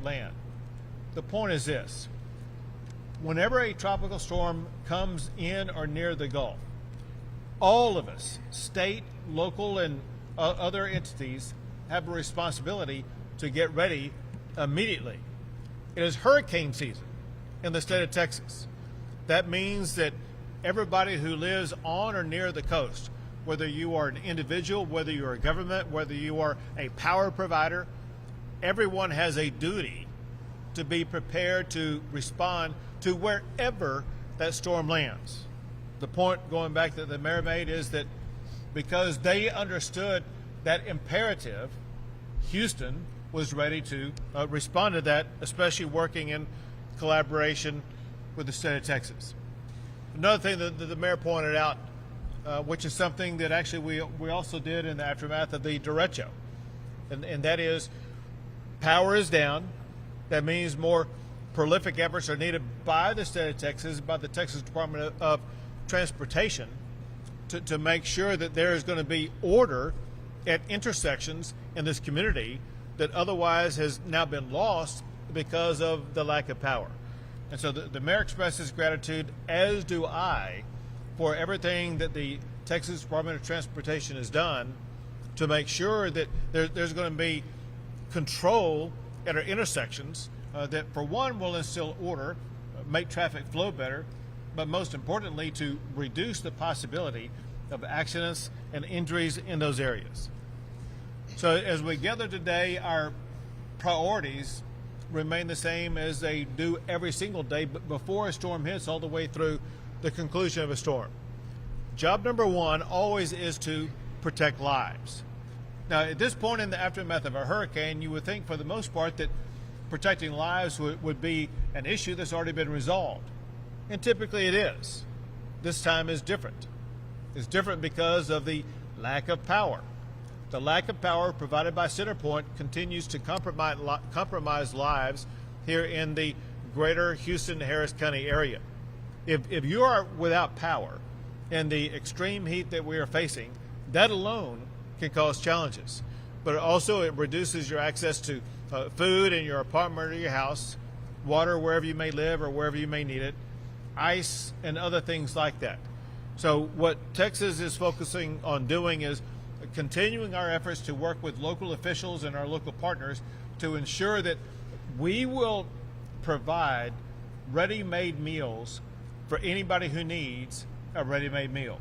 land. The point is this: whenever a tropical storm comes in or near the Gulf, all of us, state, local, and other entities, have a responsibility to get ready immediately. It is hurricane season in the state of Texas. That means that everybody who lives on or near the coast, whether you are an individual, whether you're a government, whether you are a power provider, everyone has a duty to be prepared to respond to wherever that storm lands. The point, going back that the mayor made, is that because they understood that imperative, Houston was ready to respond to that, especially working in collaboration with the state of Texas. Another thing that the mayor pointed out, which is something that actually we also did in the aftermath of the derecho, and that is power is down. That means more prolific efforts are needed by the state of Texas, by the Texas Department of Transportation, to make sure that there is going to be order at intersections in this community that otherwise has now been lost because of the lack of power. And so the mayor expresses gratitude, as do I, for everything that the Texas Department of Transportation has done to make sure that there's going to be control at our intersections that, for one, will instill order, make traffic flow better, but most importantly, to reduce the possibility of accidents and injuries in those areas. So as we gather today, our priorities remain the same as they do every single day, but before a storm hits, all the way through the conclusion of a storm. Job number one always is to protect lives. Now, at this point in the aftermath of a hurricane, you would think for the most part that protecting lives would be an issue that's already been resolved. And typically it is. This time is different. It's different because of the lack of power. The lack of power provided by CenterPoint continues to compromise lives here in the greater Houston-Harris County area. If you are without power in the extreme heat that we are facing, that alone can cause challenges. But also it reduces your access to food in your apartment or your house, water wherever you may live or wherever you may need it, ice and other things like that. So what Texas is focusing on doing is continuing our efforts to work with local officials and our local partners to ensure that we will provide ready-made meals for anybody who needs a ready-made meal.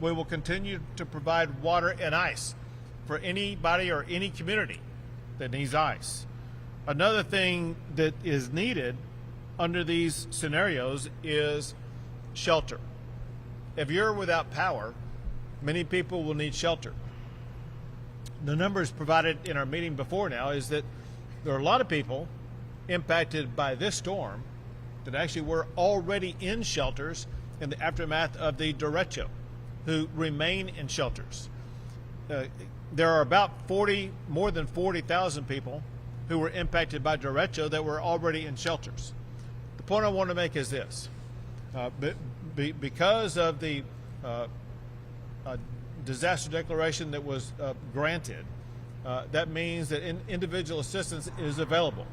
We will continue to provide water and ice for anybody or any community that needs ice. Another thing that is needed under these scenarios is shelter. If you're without power, many people will need shelter. The numbers provided in our meeting before now is that there are a lot of people impacted by this storm that actually were already in shelters in the aftermath of the derecho, who remain in shelters. There are about more than 40,000 people who were impacted by derecho that were already in shelters. The point I want to make is this. Because of the disaster declaration that was granted, that means that individual assistance is available.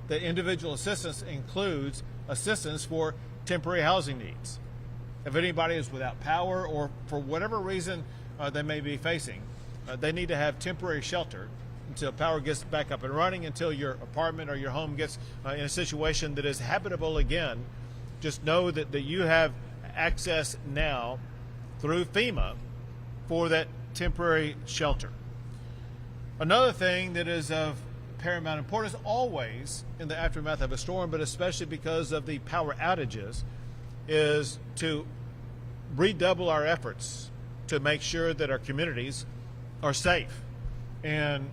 That individual assistance includes assistance for temporary housing needs. If anybody is without power or for whatever reason they may be facing, they need to have temporary shelter until power gets back up and running, until your apartment or your home gets in a situation that is habitable again. Just know that you have access now through FEMA for that temporary shelter. Another thing that is of paramount importance always in the aftermath of a storm, but especially because of the power outages, is to redouble our efforts to make sure that our communities are safe. And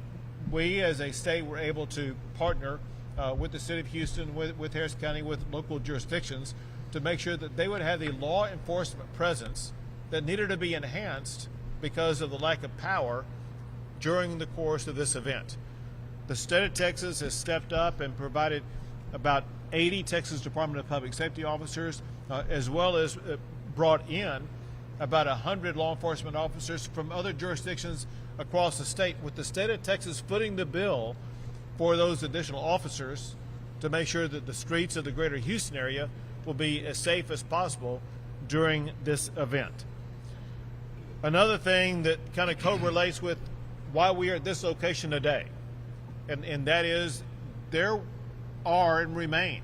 we as a state were able to partner with the city of Houston, with Harris County, with local jurisdictions to make sure that they would have the law enforcement presence that needed to be enhanced because of the lack of power during the course of this event. The state of Texas has stepped up and provided about 80 Texas Department of Public Safety officers, as well as brought in about 100 law enforcement officers from other jurisdictions across the state, with the state of Texas footing the bill for those additional officers to make sure that the streets of the greater Houston area will be as safe as possible during this event. Another thing that kind of correlates with why we are at this location today, and that is there are and remain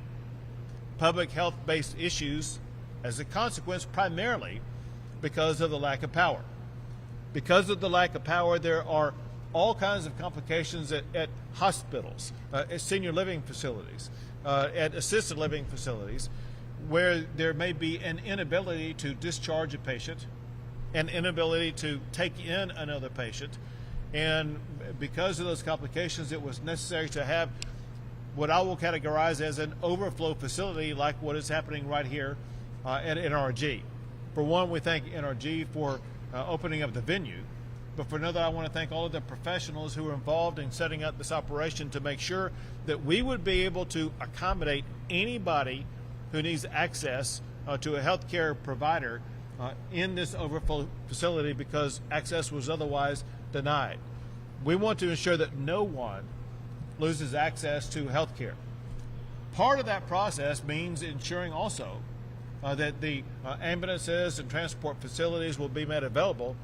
public health-based issues as a consequence primarily because of the lack of power. Because of the lack of power, there are all kinds of complications at hospitals, at senior living facilities, at assisted living facilities, where there may be an inability to discharge a patient, an inability to take in another patient, and because of those complications, it was necessary to have what I will categorize as an overflow facility like what is happening right here at NRG. For one, we thank NRG for opening up the venue, but for another, I want to thank all of the professionals who were involved in setting up this operation to make sure that we would be able to accommodate anybody who needs access to a healthcare provider in this overflow facility because access was otherwise denied. We want to ensure that no one loses access to health care. Part of that process means ensuring also that the ambulances and transport facilities will be made available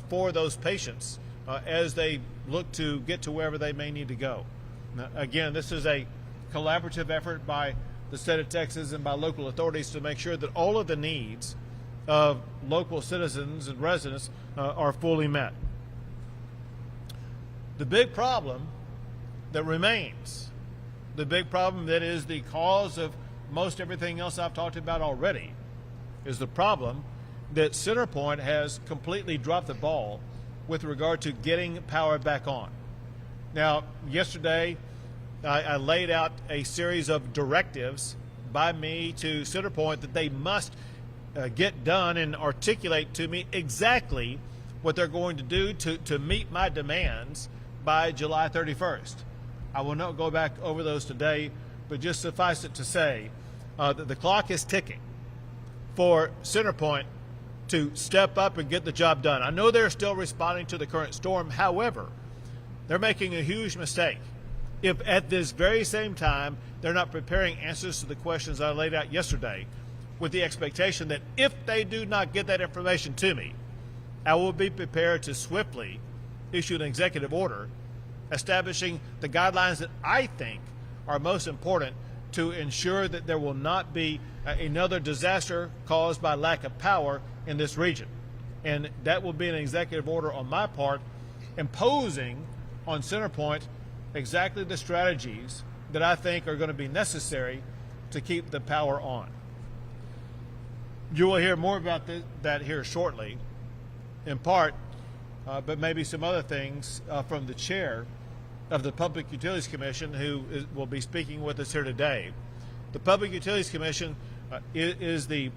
for those patients as they look to get to wherever they may need to go. Now, again, this is a collaborative effort by the state of Texas and by local authorities to make sure that all of the needs of local citizens and residents are fully met. The big problem that remains, the big problem that is the cause of most everything else I've talked about already, is the problem that CenterPoint has completely dropped the ball with regard to getting power back on. Now, yesterday, I laid out a series of directives by me to CenterPoint that they must get done and articulate to me exactly what they're going to do to meet my demands by July 31st. I will not go back over those today, but just suffice it to say that the clock is ticking for CenterPoint to step up and get the job done. I know they're still responding to the current storm. However, they're making a huge mistake if at this very same time they're not preparing answers to the questions I laid out yesterday with the expectation that if they do not get that information to me, I will be prepared to swiftly issue an executive order establishing the guidelines that I think are most important to ensure that there will not be another disaster caused by lack of power in this region. And that will be an executive order on my part imposing on CenterPoint exactly the strategies that I think are going to be necessary to keep the power on. You will hear more about that here shortly, in part, but maybe some other things from the chair of the Public Utilities Commission, who will be speaking with us here today. The Public Utilities Commission is the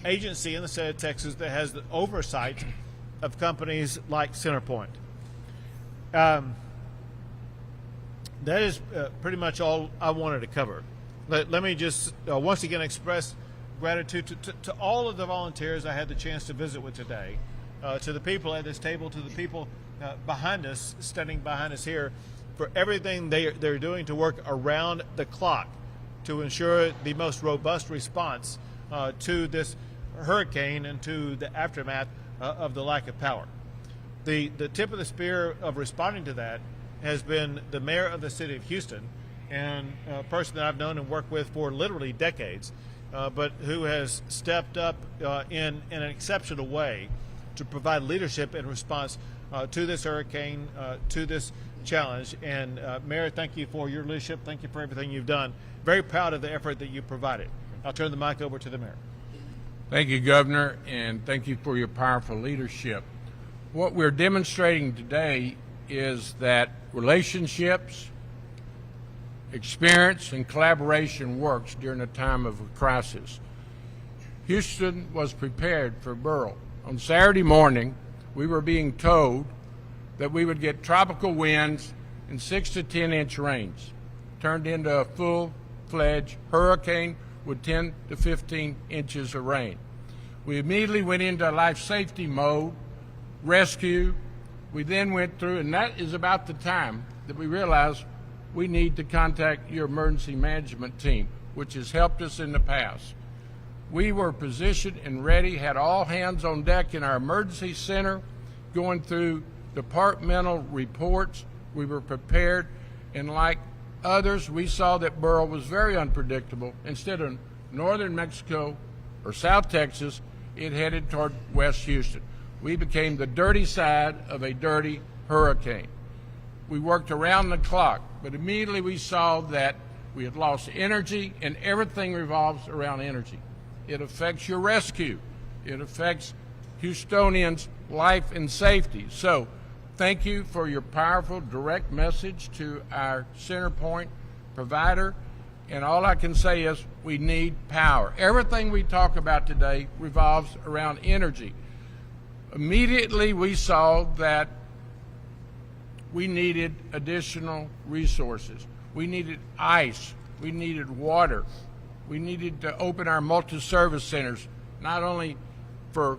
agency in the state of Texas that has the oversight of companies like CenterPoint. That is pretty much all I wanted to cover. Let me just once again express gratitude to all of the volunteers I had the chance to visit with today, to the people at this table, to the people behind us, standing behind us here, for everything they're doing to work around the clock to ensure the most robust response to this hurricane and to the aftermath of the lack of power. The tip of the spear of responding to that has been the mayor of the city of Houston, and a person that I've known and worked with for literally decades, but who has stepped up in an exceptional way to provide leadership in response to this hurricane, to this challenge. And Mayor, thank you for your leadership. Thank you for everything you've done. Very proud of the effort that you provided. I'll turn the mic over to the mayor. Thank you, Governor, and thank you for your powerful leadership. What we're demonstrating today is that relationships, experience, and collaboration works during a time of a crisis. Houston was prepared for Beryl. On Saturday morning, we were being told that we would get tropical winds and 6 to 10 inch rains, turned into a full-fledged hurricane with 10 to 15 inches of rain. We immediately went into life safety mode, rescue. We then went through, and that is about the time that we realized we need to contact your emergency management team, which has helped us in the past. We were positioned and ready, had all hands on deck in our emergency center, going through departmental reports. We were prepared, and like others, we saw that Beryl was very unpredictable. Instead of northern Mexico or South Texas, it headed toward West Houston. We became the dirty side of a dirty hurricane. We worked around the clock, but immediately we saw that we had lost energy, and everything revolves around energy. It affects your rescue. It affects Houstonians' life and safety. So thank you for your powerful, direct message to our CenterPoint provider. And all I can say is we need power. Everything we talk about today revolves around energy. Immediately we saw that we needed additional resources. We needed ice. We needed water. We needed to open our multi-service centers, not only for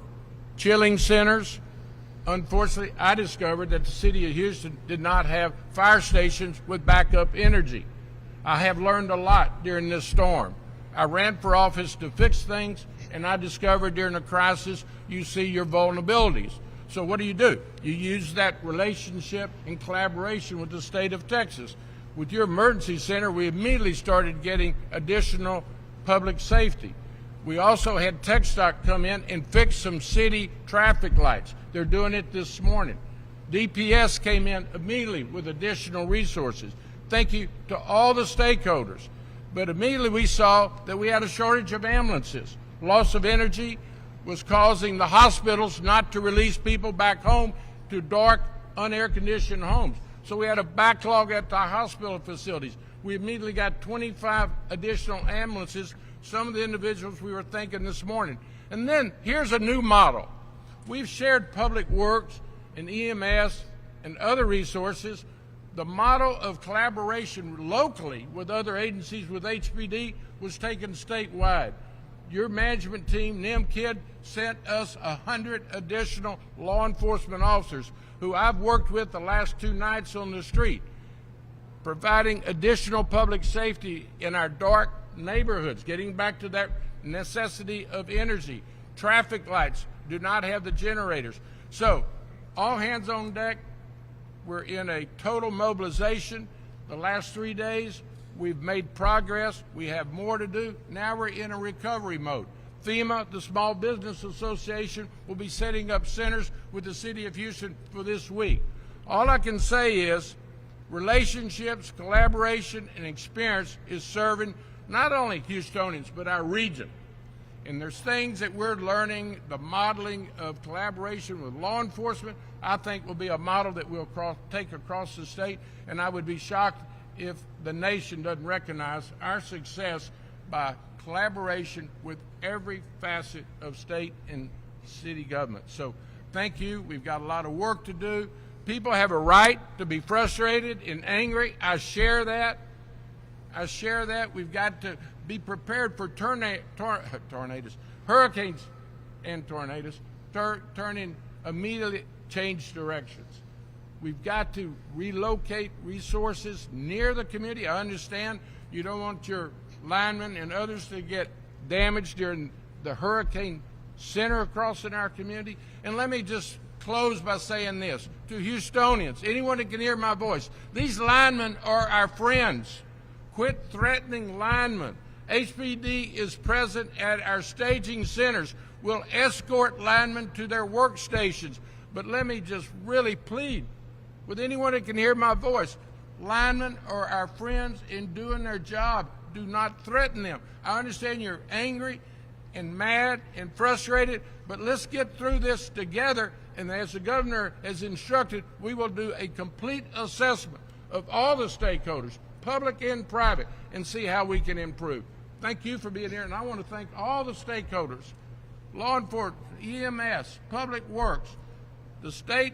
chilling centers. Unfortunately, I discovered that the city of Houston did not have fire stations with backup energy. I have learned a lot during this storm. I ran for office to fix things, and I discovered during a crisis you see your vulnerabilities. So what do? You use that relationship and collaboration with the state of Texas. With your emergency center, we immediately started getting additional public safety. We also had TxDOT come in and fix some city traffic lights. They're doing it this morning. DPS came in immediately with additional resources. Thank you to all the stakeholders. But immediately we saw that we had a shortage of ambulances. Loss of energy was causing the hospitals not to release people back home to dark, unair-conditioned homes. So we had a backlog at the hospital facilities. We immediately got 25 additional ambulances, some of the individuals we were thinking this morning. And then here's a new model. We've shared public works and EMS and other resources. The model of collaboration locally with other agencies with HPD was taken statewide. Your management team, NIMKID, sent us 100 additional law enforcement officers who I've worked with the last 2 nights on the street, providing additional public safety in our dark neighborhoods, getting back to that necessity of energy. Traffic lights do not have the generators. So all hands on deck. We're in a total mobilization. The last 3 days, we've made progress. We have more to do. Now we're in a recovery mode. FEMA, the Small Business Association, will be setting up centers with the city of Houston for this week. All I can say is relationships, collaboration, and experience is serving not only Houstonians, but our region. And there's things that we're learning, the modeling of collaboration with law enforcement, I think will be a model that we'll take across the state, and I would be shocked if the nation doesn't recognize our success by collaboration with every facet of state and city government. So thank you. We've got a lot of work to do. People have a right to be frustrated and angry. I share that. We've got to be prepared for tornadoes, hurricanes and tornadoes, turning immediately change directions. We've got to relocate resources near the community. I understand you don't want your linemen and others to get damaged during the hurricane center across in our community. And let me just close by saying this to Houstonians, anyone that can hear my voice, these linemen are our friends. Quit threatening linemen. HPD is present at our staging centers. We'll escort linemen to their workstations. But let me just really plead with anyone that can hear my voice. Linemen are our friends in doing their job. Do not threaten them. I understand you're angry and mad and frustrated, but let's get through this together. And as the governor has instructed, we will do a complete assessment of all the stakeholders, public and private, and see how we can improve. Thank you for being here, and I want to thank all the stakeholders, law enforcement, EMS, public works. The state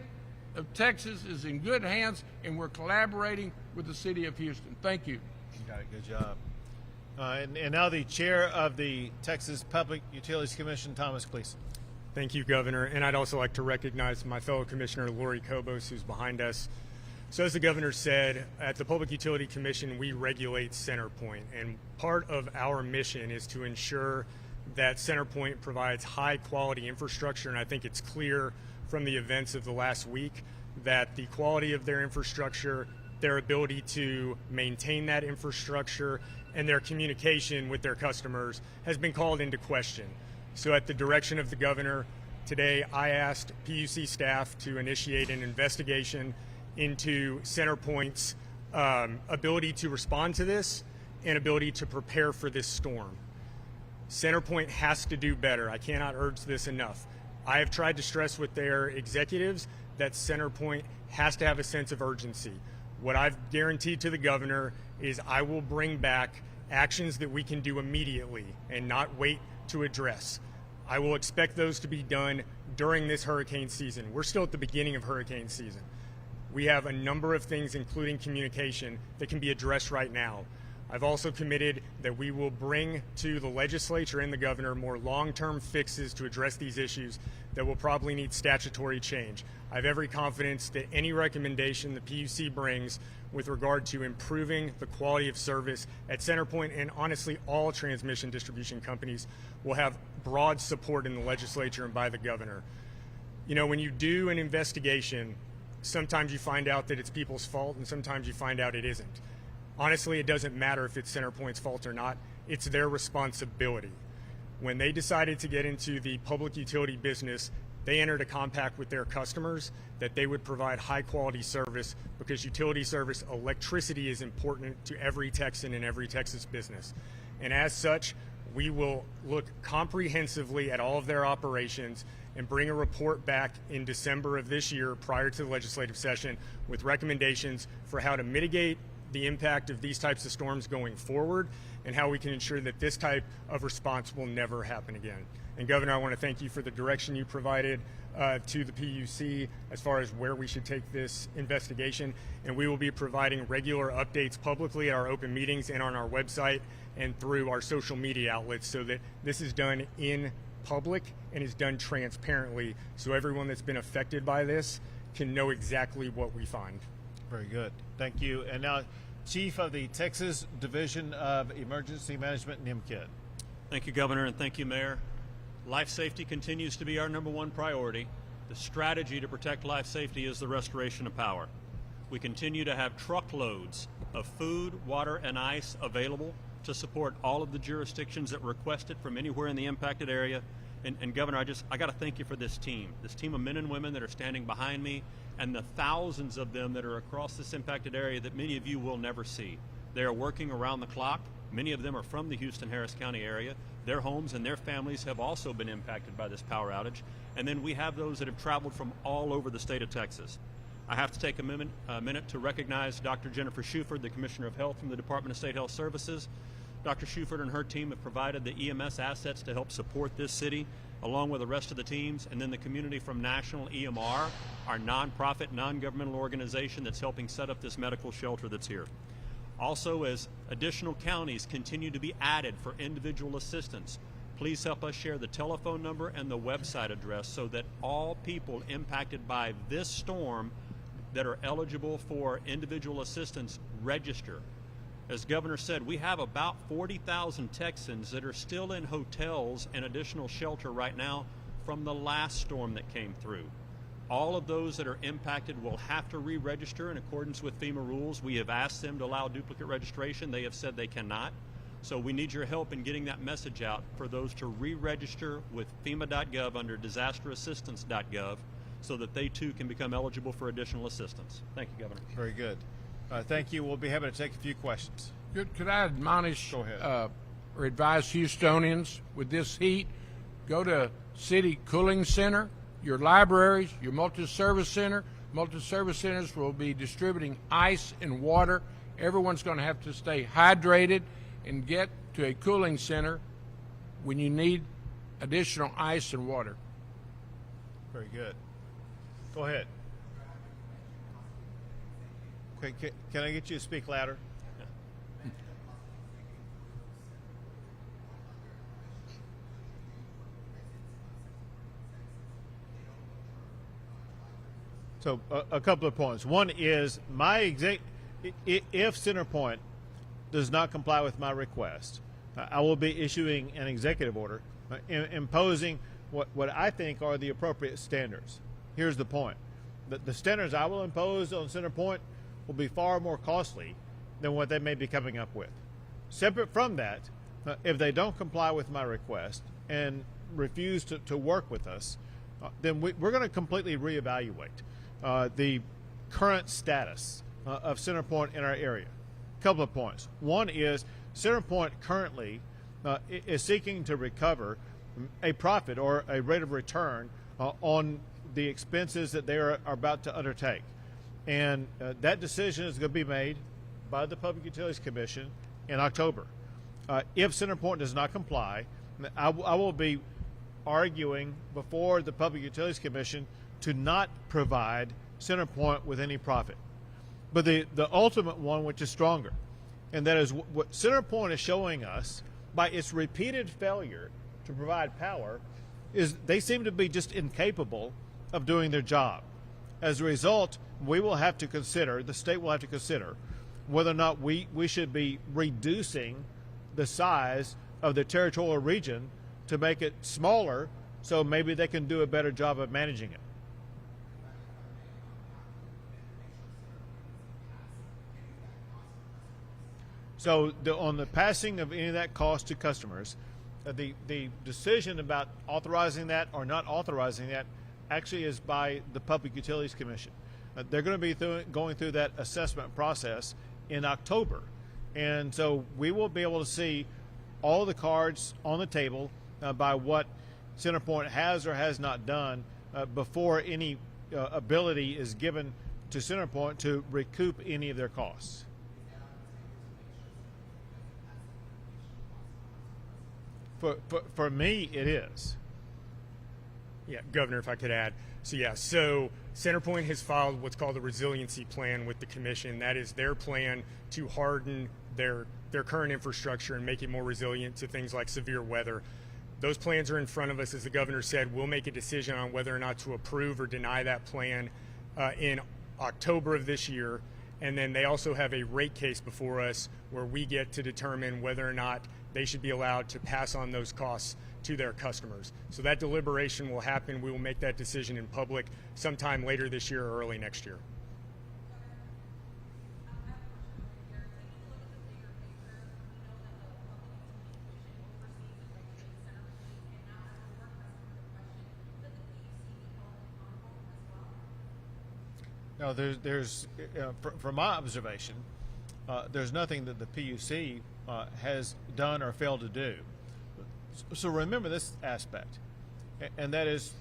of Texas is in good hands, and we're collaborating with the city of Houston. Thank you. You got it. Good job. And now the chair of the Texas Public Utilities Commission, Thomas Gleason. Thank you, Governor. And I'd also like to recognize my fellow Commissioner, Lori Kobos, who's behind us. So as the governor said, at the Public Utility Commission, we regulate CenterPoint, and part of our mission is to ensure that CenterPoint provides high quality infrastructure, and I think it's clear from the events of the last week that the quality of their infrastructure, their ability to maintain that infrastructure, and their communication with their customers has been called into question. So at the direction of the governor, today I asked PUC staff to initiate an investigation into CenterPoint's ability to respond to this and ability to prepare for this storm. CenterPoint has to do better. I cannot urge this enough. I have tried to stress with their executives that CenterPoint has to have a sense of urgency. What I've guaranteed to the governor is I will bring back actions that we can do immediately and not wait to address. I will expect those to be done during this hurricane season. We're still at the beginning of hurricane season. We have a number of things, including communication, that can be addressed right now. I've also committed that we will bring to the legislature and the governor more long-term fixes to address these issues that will probably need statutory change. I have every confidence that any recommendation the PUC brings with regard to improving the quality of service at CenterPoint and honestly all transmission distribution companies will have broad support in the legislature and by the governor. You know, when you do an investigation, sometimes you find out that it's people's fault and sometimes you find out it isn't. Honestly, it doesn't matter if it's CenterPoint's fault or not. It's their responsibility. When they decided to get into the public utility business, they entered a compact with their customers that they would provide high quality service because utility service, electricity is important to every Texan and every Texas business. And as such, we will look comprehensively at all of their operations and bring a report back in December of this year prior to the legislative session with recommendations for how to mitigate the impact of these types of storms going forward and how we can ensure that this type of response will never happen again. And Governor, I want to thank you for the direction you provided to the PUC as far as where we should take this investigation. And we will be providing regular updates publicly at our open meetings and on our website and through our social media outlets so that this is done in public and is done transparently so everyone that's been affected by this can know exactly what we find. Very good. Thank you. And now, Chief of the Texas Division of Emergency Management, NIMKID. Thank you, Governor, and thank you, Mayor. Life safety continues to be our #1 priority. The strategy to protect life safety is the restoration of power. We continue to have truckloads of food, water, and ice available to support all of the jurisdictions that request it from anywhere in the impacted area. And Governor, I got to thank you for this team of men and women that are standing behind me, and the thousands of them that are across this impacted area that many of you will never see. They are working around the clock. Many of them are from the Houston-Harris County area. Their homes and their families have also been impacted by this power outage. And then we have those that have traveled from all over the state of Texas. I have to take a minute to recognize Dr. Jennifer Shuford, the Commissioner of Health from the Department of State Health Services. Dr. Shuford and her team have provided the EMS assets to help support this city, along with the rest of the teams, and then the community from National EMR, our nonprofit, non-governmental organization that's helping set up this medical shelter that's here. Also, as additional counties continue to be added for individual assistance, please help us share the telephone number and the website address so that all people impacted by this storm that are eligible for individual assistance register. As Governor said, we have about 40,000 Texans that are still in hotels and additional shelter right now from the last storm that came through. All of those that are impacted will have to re-register in accordance with FEMA rules. We have asked them to allow duplicate registration. They have said they cannot. So we need your help in getting that message out for those to re-register with FEMA.gov under disasterassistance.gov so that they too can become eligible for additional assistance. Thank you, Governor. Very good. Thank you. We'll be happy to take a few questions. Could I admonish Go ahead. or advise Houstonians with this heat, go to City Cooling Center, your libraries, your multi-service center. Multi-service centers will be distributing ice and water. Everyone's going to have to stay hydrated and get to a cooling center when you need additional ice and water. Very good. Go ahead. Okay, can I get you to speak louder? So a couple of points. One is if CenterPoint does not comply with my request, I will be issuing an executive order imposing what I think are the appropriate standards. Here's the point. The standards I will impose on CenterPoint will be far more costly than what they may be coming up with. Separate from that, if they don't comply with my request and refuse to work with us, then we're going to completely reevaluate the current status of CenterPoint in our area. A couple of points. One is CenterPoint currently is seeking to recover a profit or a rate of return on the expenses that they are about to undertake. And that decision is going to be made by the Public Utilities Commission in October. If CenterPoint does not comply, I will be arguing before the Public Utilities Commission to not provide CenterPoint with any profit. But the ultimate one, which is stronger, and that is what CenterPoint is showing us by its repeated failure to provide power, is they seem to be just incapable of doing their job. As a result, we will have to consider, the state will have to consider, whether or not we should be reducing the size of the territorial region to make it smaller so maybe they can do a better job of managing it. So on the passing of any of that cost to customers, the decision about authorizing that or not authorizing that actually is by the Public Utilities Commission. They're going to be going through that assessment process in October. And so we will be able to see all the cards on the table by what CenterPoint has or has not done before any ability is given to CenterPoint to recoup any of their costs. For me, it is. Yeah, Governor, if I could add. So CenterPoint has filed what's called a resiliency plan with the commission. That is their plan to harden their current infrastructure and make it more resilient to things like severe weather. Those plans are in front of us. As the governor said, we'll make a decision on whether or not to approve or deny that plan in October of this year. And then they also have a rate case before us where we get to determine whether or not they should be allowed to pass on those costs to their customers. So that deliberation will happen. We will make that decision in public sometime later this year or early next year. No, there's from my observation, there's nothing that the PUC has done or failed to do. So remember this aspect, and that is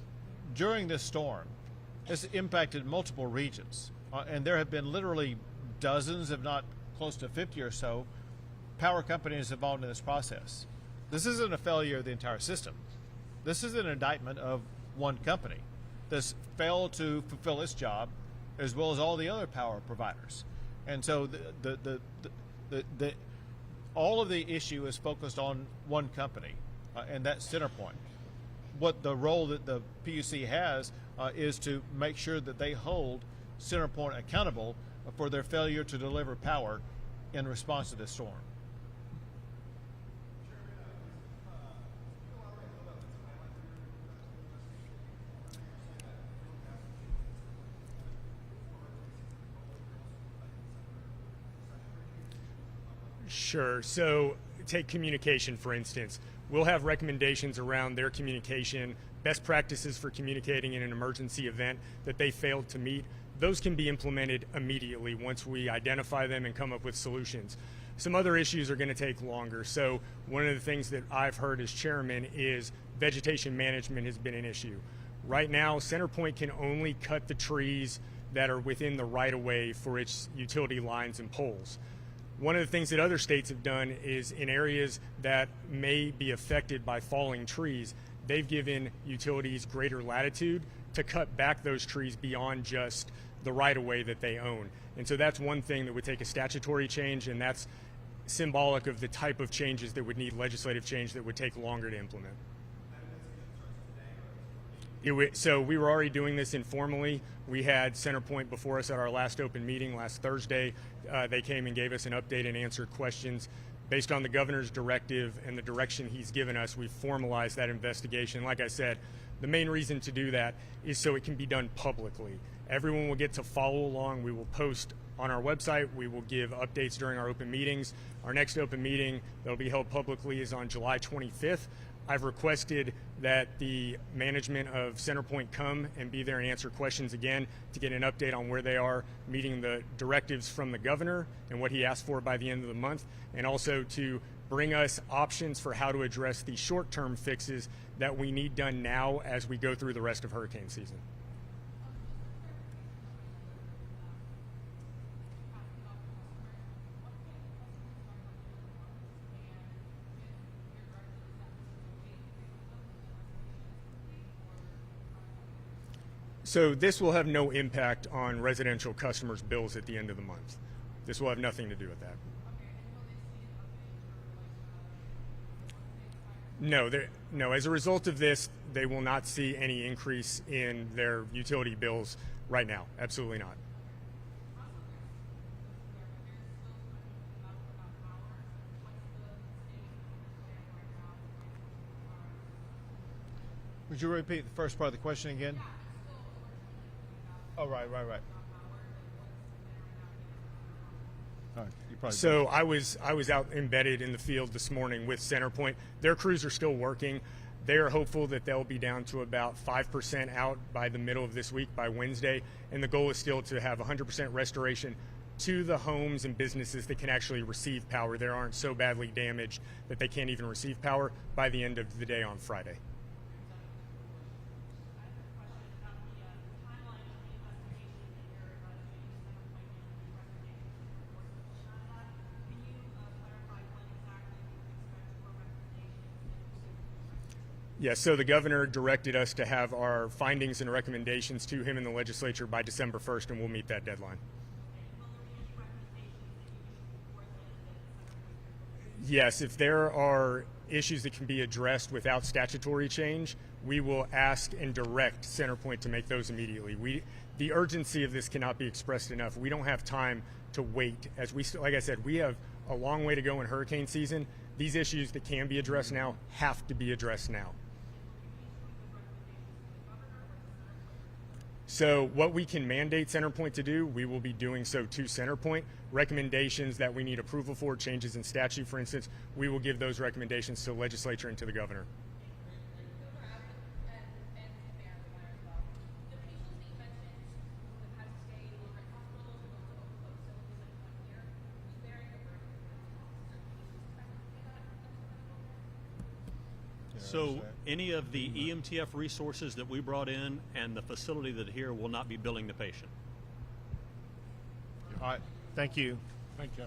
during this storm, it's impacted multiple regions, and there have been literally dozens, if not close to 50 or so, power companies involved in this process. This isn't a failure of the entire system. This is an indictment of one company that's failed to fulfill its job, as well as all the other power providers. And so all of the issue is focused on one company, and that's CenterPoint. What the role that the PUC has is to make sure that they hold CenterPoint accountable for their failure to deliver power in response to this storm. Sure. So take communication, for instance. We'll have recommendations around their communication, best practices for communicating in an emergency event that they failed to meet. Those can be implemented immediately once we identify them and come up with solutions. Some other issues are going to take longer. So one of the things that I've heard as chairman is vegetation management has been an issue. Right now, CenterPoint can only cut the trees that are within the right-of-way for its utility lines and poles. One of the things that other states have done is in areas that may be affected by falling trees, they've given utilities greater latitude to cut back those trees beyond just the right-of-way that they own. And so that's one thing that would take a statutory change, and that's symbolic of the type of changes that would need legislative change that would take longer to implement. So we were already doing this informally. We had CenterPoint before us at our last open meeting last Thursday. They came and gave us an update and answered questions. Based on the governor's directive and the direction he's given us, we've formalized that investigation. Like I said, the main reason to do that is so it can be done publicly. Everyone will get to follow along. We will post on our website. We will give updates during our open meetings. Our next open meeting that will be held publicly is on July 25th. I've requested that the management of CenterPoint come and be there and answer questions again to get an update on where they are meeting the directives from the governor and what he asked for by the end of the month, and also to bring us options for how to address the short-term fixes that we need done now as we go through the rest of hurricane season. So this will have no impact on residential customers' bills at the end of the month. This will have nothing to do with that. No, as a result of this, they will not see any increase in their utility bills right now. Absolutely not. Would you repeat the first part of the question again? Oh, right. All right, you probably So I was out embedded in the field this morning with CenterPoint. Their crews are still working. They are hopeful that they'll be down to about 5% out by the middle of this week, by Wednesday, and the goal is still to have 100% restoration to the homes and businesses that can actually receive power. They aren't so badly damaged that they can't even receive power by the end of the day on Friday. Yes, so the governor directed us to have our findings and recommendations to him in the legislature by December 1st, and we'll meet that deadline. Yes, if there are issues that can be addressed without statutory change, we will ask and direct CenterPoint to make those immediately. The urgency of this cannot be expressed enough. We don't have time to wait. Like I said, we have a long way to go in hurricane season. These issues that can be addressed now have to be addressed now. So what we can mandate CenterPoint to do, we will be doing so to CenterPoint. Recommendations that we need approval for, changes in statute, for instance, we will give those recommendations to the legislature and to the governor. So any of the EMTF resources that we brought in and the facility that here will not be billing the patient. All right, thank you. Thank you.